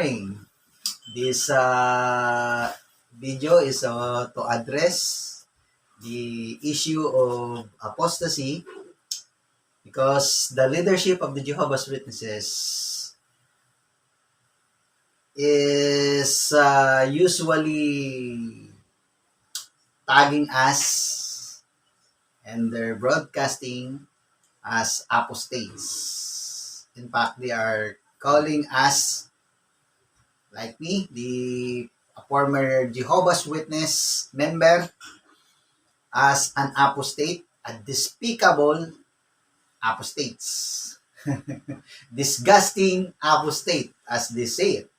morning. This video is to address the issue of apostasy because the leadership of the Jehovah's Witnesses is usually tagging us and they're broadcasting as apostates. In fact, they are calling us, like me, a former Jehovah's Witness member, as an apostate, a despicable apostates. Disgusting apostate, as they say it.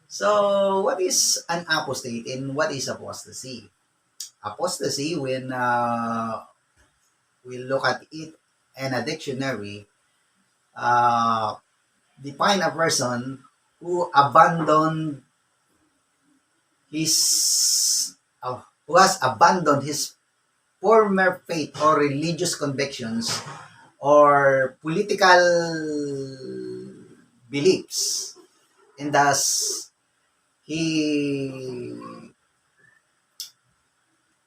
So, what is an apostate and what is apostasy? Apostasy, when we look at it in a dictionary, define a person who abandoned who has abandoned his former faith or religious convictions or political beliefs, and thus he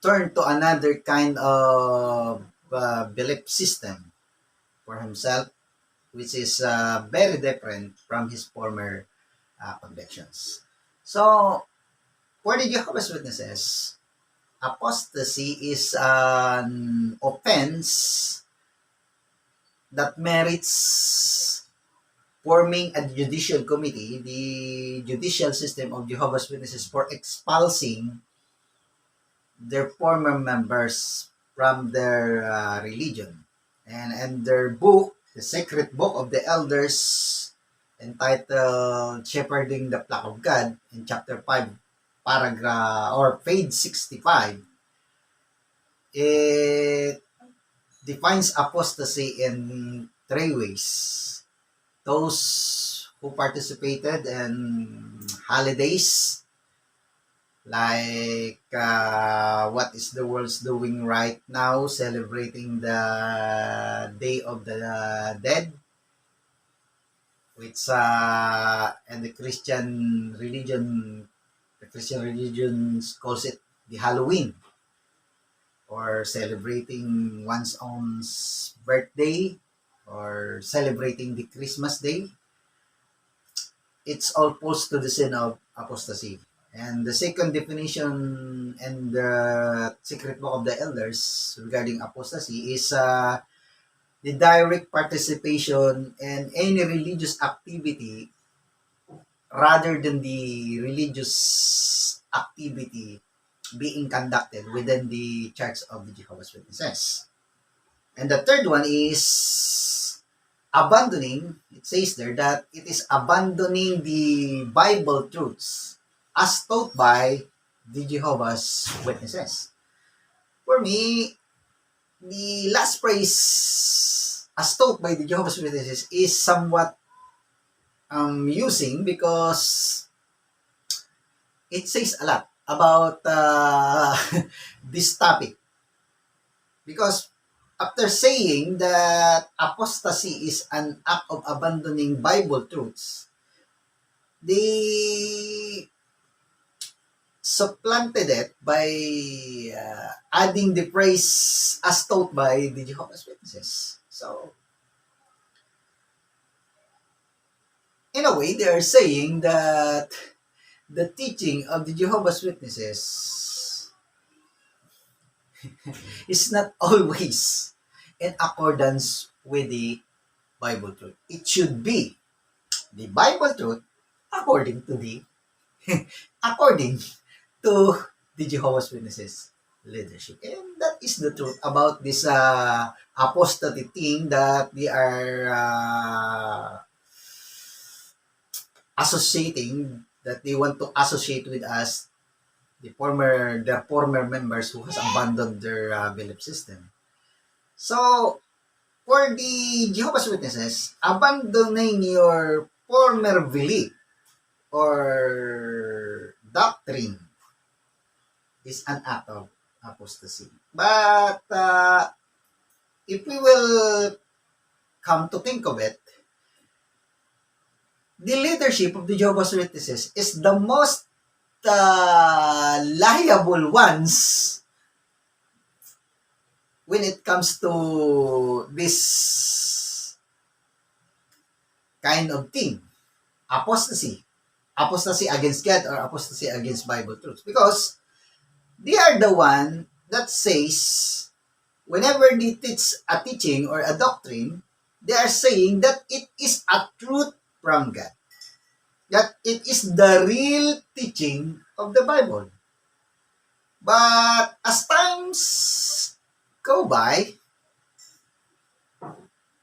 turned to another kind of belief system for himself, which is very different from his former convictions. So, for the Jehovah's Witnesses, apostasy is an offense that merits forming a judicial committee, the judicial system of Jehovah's Witnesses, for expulsing their former members from their religion. And their book, the Secret Book of the Elders, entitled Shepherding the Flock of God, in chapter 5, paragraph or page 65, it defines apostasy in three ways. Those who participated in holidays, like what is the world's doing right now, celebrating the Day of the Dead, which and the Christian religion calls it the Halloween, or celebrating one's own birthday, or celebrating the Christmas Day. It's all falls to the sin of apostasy. And the second definition in the Secret Book of the Elders regarding apostasy is the direct participation in any religious activity rather than the religious activity being conducted within the Church of the Jehovah's Witnesses. And the third one is abandoning. It says there that it is abandoning the Bible truths as taught by the Jehovah's Witnesses. For me, the last phrase, as taught by the Jehovah's Witnesses, is somewhat using because it says a lot about this topic. Because after saying that apostasy is an act of abandoning Bible truths, they supplanted it by adding the phrase as taught by the Jehovah's Witnesses. So, in a way, they are saying that the teaching of the Jehovah's Witnesses is not always in accordance with the Bible truth. It should be the Bible truth according to the Jehovah's Witnesses leadership. And that is the truth about this apostate thing that they are associating, that they want to associate with us, their former members who has abandoned their belief system. So, for the Jehovah's Witnesses, abandoning your former belief or doctrine is an act of apostasy. But if we will come to think of it, the leadership of the Jehovah's Witnesses is the most liable ones when it comes to this kind of thing, apostasy. Apostasy against God or apostasy against Bible truths. Because they are the one that says, whenever they teach a teaching or a doctrine, they are saying that it is a truth from God. That it is the real teaching of the Bible. But as times go by,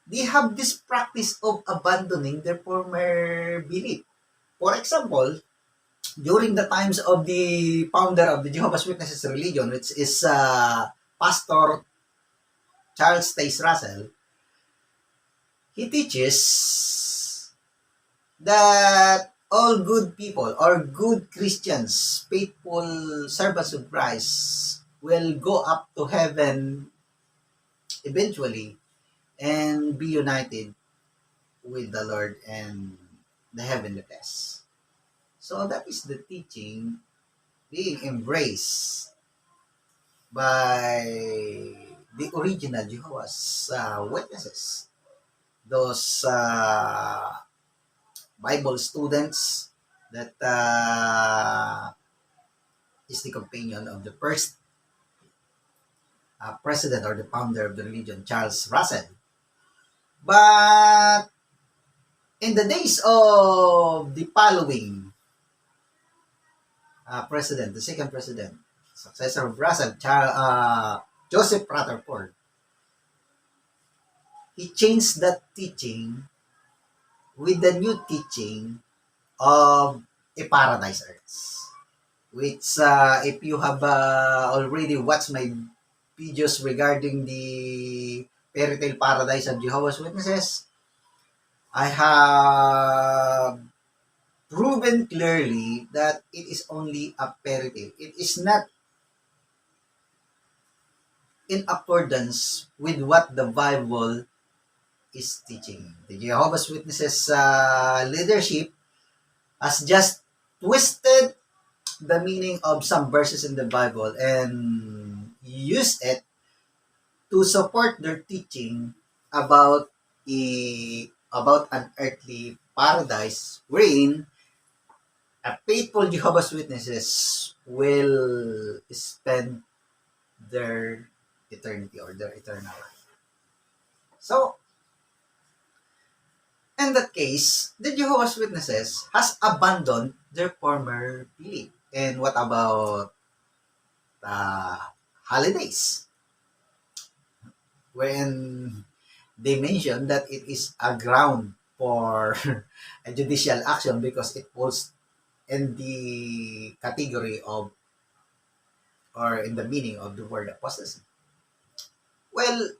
they have this practice of abandoning their former belief. For example, during the times of the founder of the Jehovah's Witnesses religion, which is Pastor Charles Taze Russell, he teaches that all good people or good Christians, faithful servants of Christ, will go up to heaven eventually and be united with the Lord and the heavenly place. So that is the teaching being embraced by the original Jehovah's Witnesses. Those Bible students that is the companion of the first president or the founder of the religion, Charles Russell. But in the days of the following president, the second president, successor of Russell, Joseph Rutherford, he changed that teaching with the new teaching of a paradise earth. Which, if you have already watched my videos regarding the fairy tale paradise of Jehovah's Witnesses, I have proven clearly that it is only a fairy tale. It is not in accordance with what the Bible is teaching. The Jehovah's Witnesses leadership has just twisted the meaning of some verses in the Bible and use it to support their teaching about about an earthly paradise wherein a faithful Jehovah's Witnesses will spend their eternity or their eternal life. So, in that case, the Jehovah's Witnesses has abandoned their former belief. And what about holidays? When they mention that it is a ground for a judicial action because it falls in the category of or in the meaning of the word apostasy. Well,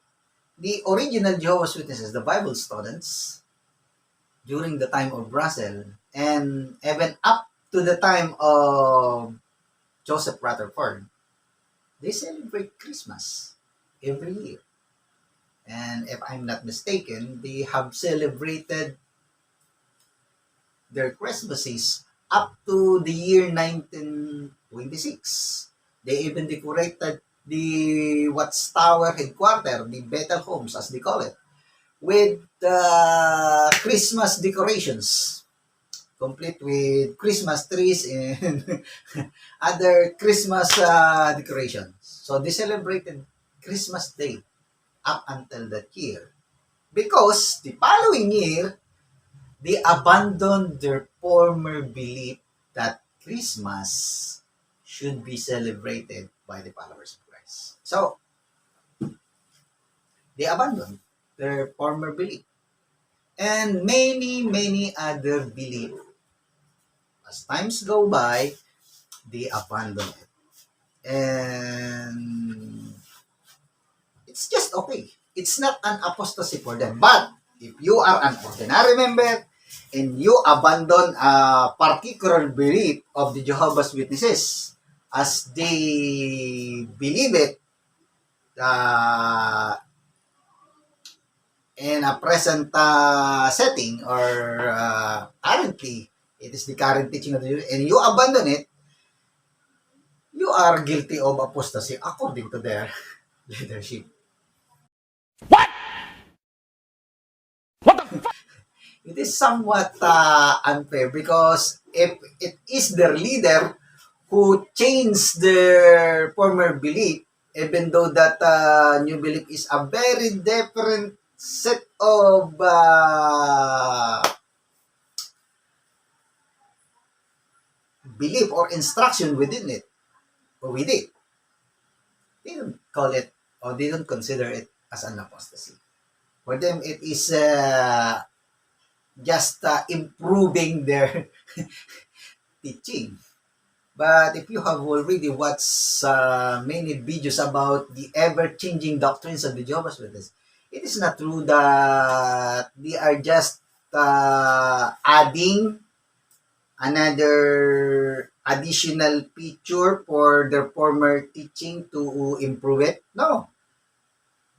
the original Jehovah's Witnesses, the Bible students, during the time of Russell and even up to the time of Joseph Rutherford, they celebrate Christmas every year. And if I'm not mistaken, they have celebrated their Christmases up to the year 1926. They even decorated the Watchtower headquarters, the Bethel Homes as they call it, with Christmas decorations, complete with Christmas trees and other Christmas decorations. So they celebrated Christmas Day up until that year. Because the following year, they abandoned their former belief that Christmas should be celebrated by the followers of Christ. So, they abandoned their former belief. And many other beliefs. As times go by, they abandon it. And it's just okay. It's not an apostasy for them. But if you are an ordinary member and you abandon a particular belief of the Jehovah's Witnesses as they believe it, in a present setting, or currently, it is the current teaching of the Jews, and you abandon it, you are guilty of apostasy according to their leadership. What? What the fuck? It is somewhat unfair, because if it is their leader who changed their former belief, even though that new belief is a very different set of belief or instruction within it, or with it, they don't call it, or they don't consider it as an apostasy. For them, it is just improving their teaching. But if you have already watched many videos about the ever-changing doctrines of the Jehovah's Witnesses, it is not true that they are just adding another additional feature for their former teaching to improve it. No.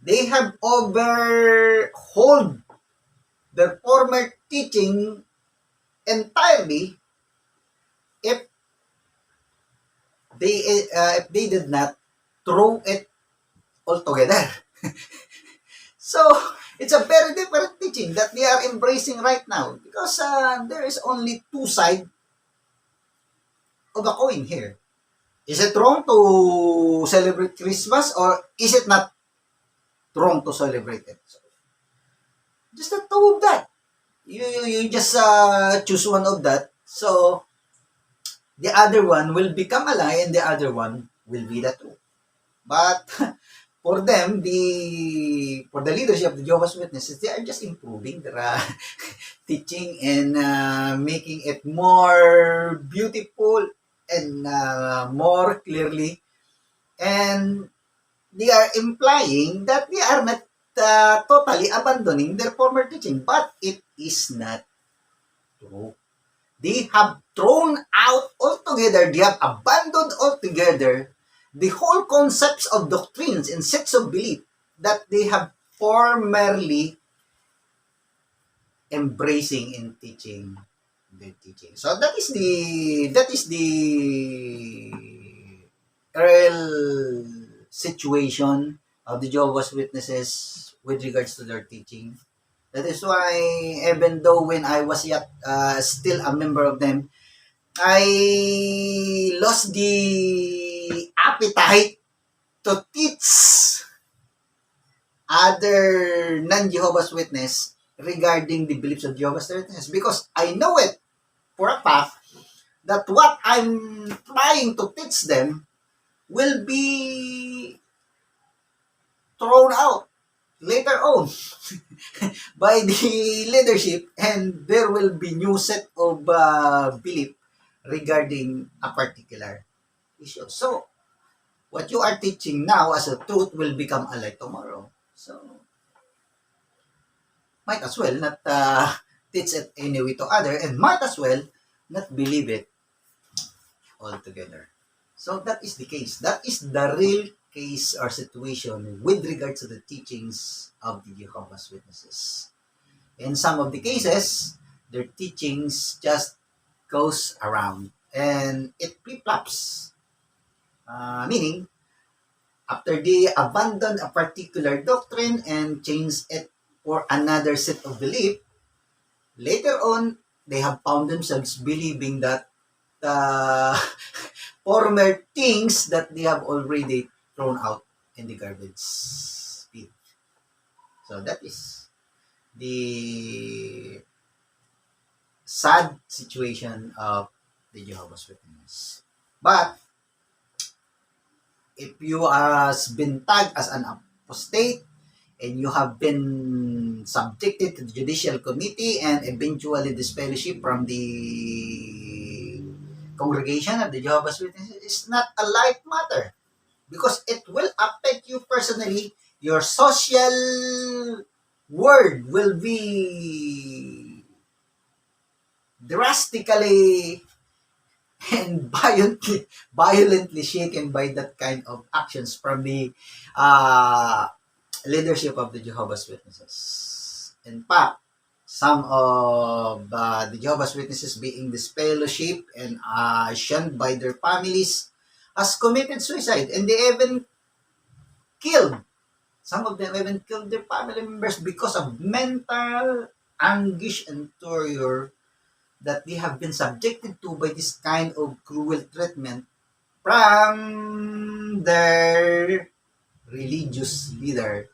They have overhauled their former teaching entirely, if they did not throw it altogether. So it's a very different teaching that they are embracing right now, because there is only two sides of a coin here. Is it wrong to celebrate Christmas, or is it not wrong to celebrate it? So, just the two of that. You just choose one of that. So the other one will become a lie, and the other one will be the truth. But for them, for the leadership of the Jehovah's Witnesses, they are just improving their teaching, and making it more beautiful, and more clearly, and they are implying that they are not totally abandoning their former teaching, but it is not true. They have thrown out altogether, they have abandoned altogether the whole concepts of doctrines and sets of belief that they have formerly embracing in teaching their teaching. So that is the real situation of the Jehovah's Witnesses with regards to their teaching. That is why, even though when I was yet still a member of them, I lost the appetite to teach other non-Jehovah's Witness regarding the beliefs of Jehovah's Witnesses, because I know it for a fact that what I'm trying to teach them will be thrown out later on by the leadership, and there will be new set of belief regarding a particular issue. So what you are teaching now as a truth will become a lie tomorrow. So might as well not teach it anyway to other, and might as well not believe it altogether. So that is the case. That is the real case or situation with regards to the teachings of the Jehovah's Witnesses. In some of the cases, their teachings just goes around, and it flip-flops. Meaning, after they abandon a particular doctrine and change it for another set of belief, later on, they have found themselves believing that the former things that they have already thrown out in the garbage bin. So that is the sad situation of the Jehovah's Witnesses. But if you has been tagged as an apostate, and you have been subjected to the judicial committee and eventually disfellowship from the congregation of the Jehovah's Witnesses, is not a light matter, because it will affect you personally. Your social world will be drastically and violently shaken by that kind of actions from the leadership of the Jehovah's Witnesses. In fact, some of the Jehovah's Witnesses being disfellowship and shunned by their families has committed suicide, and they even killed. Some of them even killed their family members because of mental anguish and torture that they have been subjected to by this kind of cruel treatment from their religious leader,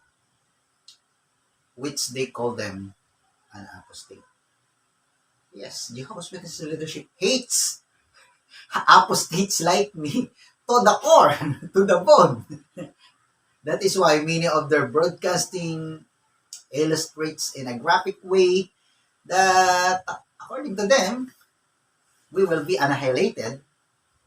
which they call them an apostate. Yes, Jehovah's Witness leadership hates apostates like me to the core, to the bone. That is why many of their broadcasting illustrates in a graphic way that, according to them, we will be annihilated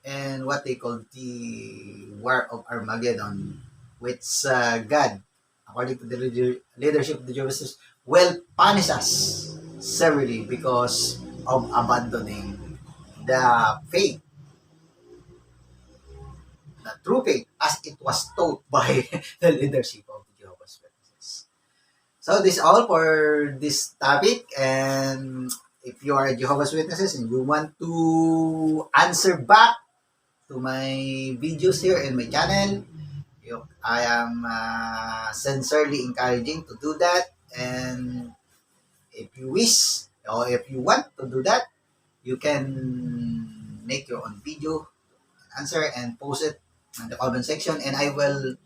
and what they call the War of Armageddon, which God, according to the leadership of the Jehovah's Witnesses, will punish us severely because of abandoning the faith, the true faith, as it was taught by the leadership of the Jehovah's Witnesses. So this is all for this topic, and if you are a Jehovah's Witnesses and you want to answer back to my videos here in my channel, I am sincerely encouraging to do that. And if you wish or if you want to do that, you can make your own video, answer, and post it in the comment section, and I will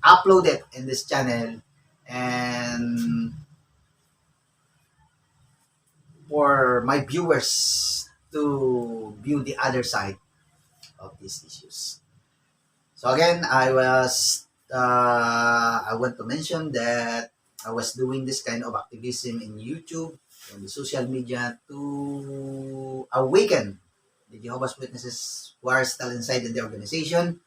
upload it in this channel and for my viewers to view the other side of these issues. So again, I want to mention that I was doing this kind of activism in YouTube and the social media to awaken the Jehovah's Witnesses who are still inside in the organization,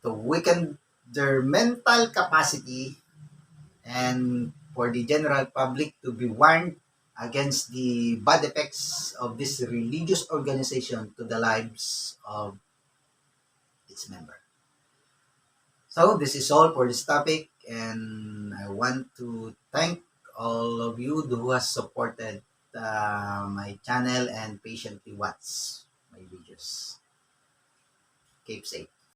to awaken their mental capacity, and for the general public to be warned against the bad effects of this religious organization to the lives of its member. So this is all for this topic, and I want to thank all of you who has supported my channel and patiently watch my videos. Keep safe.